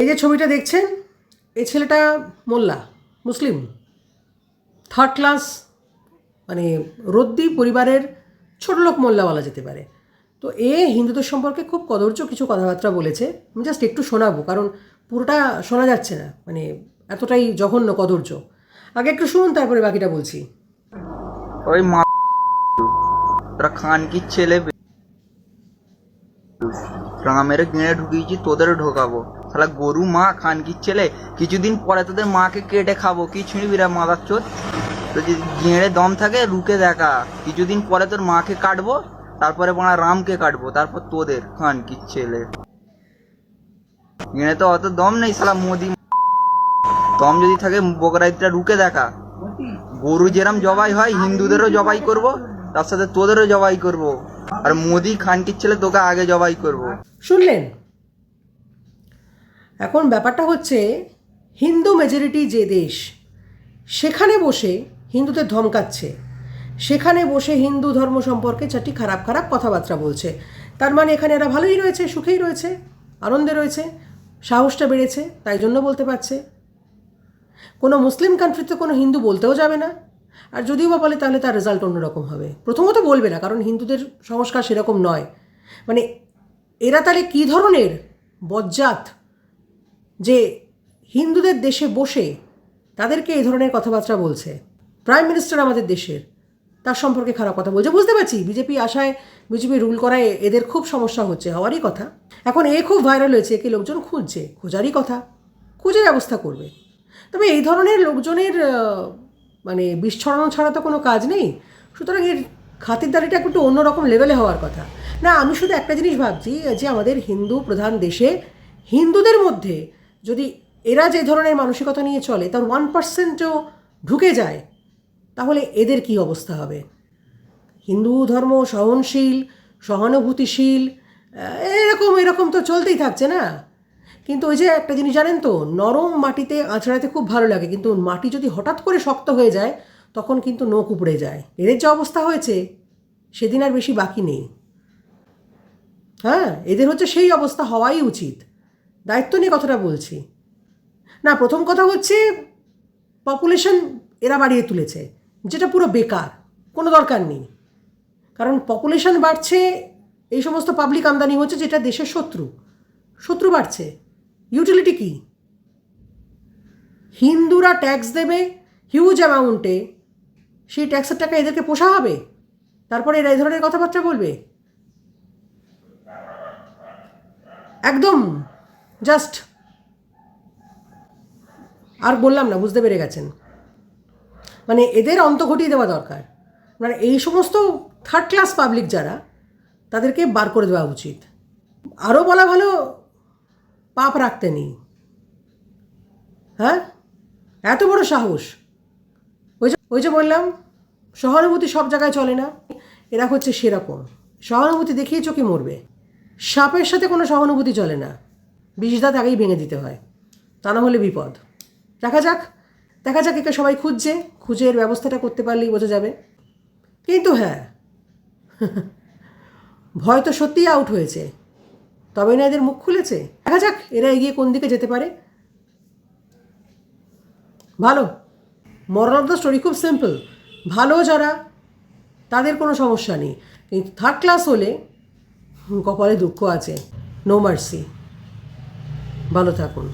এই যে ছবিটা দেখছেন, এই ছেলেটা মোল্লা, মুসলিম, থার্ড ক্লাস, মানে রদ্দি পরিবারের ছোটলোক মোল্লা বলা যেতে পারে। তো এ হিন্দুদের সম্পর্কে খুব কদর্য কিছু কথাবার্তা বলেছে। আমি জাস্ট একটু শোনাবো, কারণ পুরোটা শোনা যাচ্ছে না, মানে এতটাই জঘন্য কদর্য। আগে একটু শুনুন, তারপরে বাকিটা বলছি। ওই মা তোরা খান কি ছেলে রাঙা মেরে গেঁড়ে ঢুকিয়েছি, তোদেরও ঢোকাবো। শালা গরু মা খান কি ছেলে, কিছুদিন পরে তোদের মাকে কেটে খাবো। কি ছিঁড়বি রে মাদার চোদ? তো যদি গেঁড়ে দম থাকে রুকে দেখা, কিছুদিন পরে তোর মাকে কাটবো, তারপরে বোনা রামকে কাটবো, তারপর তোদের খান কি ছেলে। গেঁড়ে তো অত দম নেই শালা মোদি। দম যদি থাকে বকরাইতটা রুকে দেখা। গরু যেরাম জবাই হয় হিন্দুদেরও জবাই করব, তার সাথে তোদেরও জবাই করব। আর মোদি খানকির ছেলে তোকে আগে জবাই করব। শুনলেন? এখন ব্যাপারটা হচ্ছে, হিন্দু মেজরিটি যে দেশ, সেখানে বসে হিন্দুদের ধমকাচ্ছে, সেখানে বসে হিন্দু ধর্ম সম্পর্কে চারটি খারাপ খারাপ কথাবার্তা বলছে। তার মানে এখানে এরা ভালোই রয়েছে, সুখেই রয়েছে, আনন্দে রয়েছে, সাহসটা বেড়েছে, তাই জন্য বলতে পারছে। কোনো মুসলিম কান্ট্রিতে কোনো হিন্দু বলতেও যাবে না, আর যদিও বা বলে তাহলে তার রেজাল্ট অন্যরকম হবে। প্রথমত বলবে না, কারণ হিন্দুদের সংস্কার সেরকম নয়। মানে এরা তাহলে কী ধরনের বজ্জাত যে হিন্দুদের দেশে বসে তাদেরকে এই ধরনের কথাবার্তা বলছে। প্রাইম মিনিস্টার আমাদের দেশের, তার সম্পর্কে খারাপ কথা বলছে। বুঝতে পারছি বিজেপি আশায়, বিজেপি রুল করায় এদের খুব সমস্যা হচ্ছে, হওয়ারই কথা। এখন এ খুব ভাইরাল হয়েছে, একে লোকজন খুঁজছে, খোঁজারই কথা, খুঁজে ব্যবস্থা করবে। তবে এই ধরনের লোকজনের মানে বিষ ছড়ানো ছাড়া তো কোনো কাজ নেই। সুতরাং এর খাতিরদারিটা একটু অন্যরকম লেভেলে হওয়ার কথা। না, আমি শুধু একটা জিনিস ভাবছি, যে আমাদের হিন্দু প্রধান দেশে হিন্দুদের মধ্যে যদি এরা যে ধরনের মানসিকতা নিয়ে চলে তার 1%ও ঢুকে যায়, তাহলে এদের কি অবস্থা হবে। হিন্দু ধর্ম সহনশীল, সহানুভূতিশীল, এরকম এরকম তো চলতেই থাকছে না। কিন্তু ওই যে একটা জিনিস জানেন তো, নরম মাটিতে আঁচড়াতে খুব ভালো লাগে, কিন্তু মাটি যদি হঠাৎ করে শক্ত হয়ে যায় তখন কিন্তু নখ উপড়ে যায়। এদের যে অবস্থা হয়েছে সেদিন আর বেশি বাকি নেই। হ্যাঁ, এদের হচ্ছে সেই অবস্থা হওয়াই উচিত। দায়িত্ব নিয়ে কথাটা বলছি। না, প্রথম কথা হচ্ছে পপুলেশন এরা বাড়িয়ে তুলেছে, যেটা পুরো বেকার, কোনো দরকার নেই। কারণ পপুলেশন বাড়ছে, এই সমস্ত পাবলিক আমদানি হচ্ছে যেটা দেশের শত্রু, শত্রু বাড়ছে। ইউটিলিটি কি? হিন্দুরা ট্যাক্স দেবে হিউজ অ্যামাউন্টে, সেই ট্যাক্সের টাকা এদেরকে পোষা হবে, তারপরে এরা এই ধরনের কথাবার্তা বলবে? একদম জাস্ট, আর বললাম না, বুঝতে পেরে গেছেন। মানে এদের অন্ত ঘটিয়ে দেওয়া দরকার। মানে এই সমস্ত থার্ড ক্লাস পাবলিক যারা, তাদেরকে বার করে দেওয়া উচিত। আরও বলা ভালো, পাপ রাখতে নেই। হ্যাঁ, এত বড় সাহস! ওই যে বললাম, সহানুভূতি সব জায়গায় চলে না, এরা হচ্ছে সেরকম। সহানুভূতি দেখিয়ে চোখে মরবে। সাপের সাথে কোনো সহানুভূতি চলে না, বিষদাঁত আগেই ভেঙে দিতে হয়, তা না হলে বিপদ। দেখা যাক, দেখা যাক, একে সবাই খুঁজছে, খুঁজে এর ব্যবস্থাটা করতে পারলেই বোঝা যাবে। কিন্তু হ্যাঁ, ভয় তো সত্যিই আউট হয়েছে, তবে না এদের মুখ খুলেছে। দেখা যাক এরা এগিয়ে কোন দিকে যেতে পারে। ভালো, মোরাল অফ দ্য স্টোরি খুব সিম্পল। ভালো যারা, তাদের কোনো সমস্যা নেই, কিন্তু থার্ড ক্লাস হলে কপালে দুঃখ আছে। No mercy. ভালো থাকুন।